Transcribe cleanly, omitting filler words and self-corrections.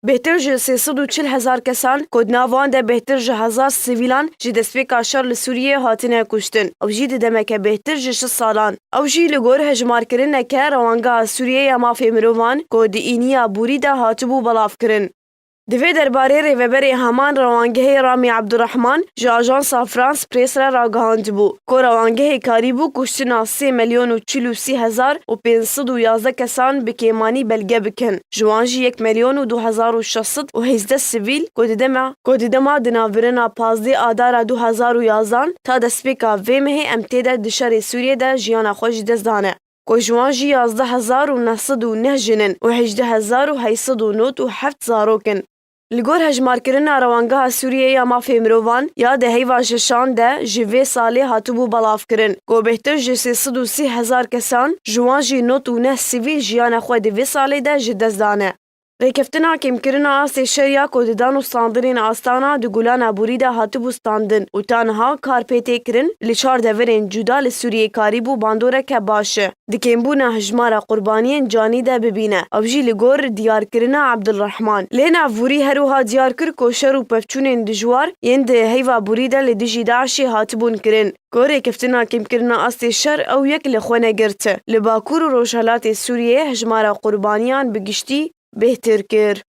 بهتر ji 340hezar kesan ku di nav wan de bêhtir ji 1000 sivîlan ji destpêka şer li Sûriyê hatine kuştin. Ew jî di demeke bêhtir ji 6 salan. Ew jî li gor hejmarkirineke rewangeha Sûriyê ya mafê mirovan ku di îniya borî de hatibû belavkirin. Di vê derbarê rêveberê heman rewangehê Ramî Abdurrahman ji Ajansa France Press re ragihandibû ku rewangehê karîbû kuştina 340hezar û 511 kesan bi kêmanî belge bikin. Ji wan jî 1.2600 û 17 sivîl ku di dema di navbirina 15 adara 2011 ta destpêka vê mehê em tê de di şerê Sûriyê de jiyana xwe ji dest dane. Ku ji wan jî 11,909 jinin û 18,897 zarokin. Li gor hejmarkirina rewangeha Sûriyê ya mafê mirovan ya di heyva şeşan de ji vê salê hatibû belavkirin ku bêhtir ji 330hezar kesan ji wan jî 9 sivîl jiyana xwe di vê salê de ji dest dane. Rêkeftina kêmkirina asê şerya ku di dan û standinên astana di gulana borî de hatibû standin û tanha karpêtêkirin li 4 deverên cuda li Sûriyê karîbû bandoreke baş e. Di kêmbûna hejmara qurbaniyên canî de bibîne. Ev jî li gor diyarkirina Abdulrahman. Lê navborî herûha diyar kir ku şer û pevçûnên dijwar yên di heyva borî de li dijî Daişê hatibûn kirin. Ku rêkeftina kêmkirina asê şer ew yek li xwe negirti. Li Bakur û Rojhilatê Sûriyê hejmara qurbaniyan bi giştî bêhtir kir.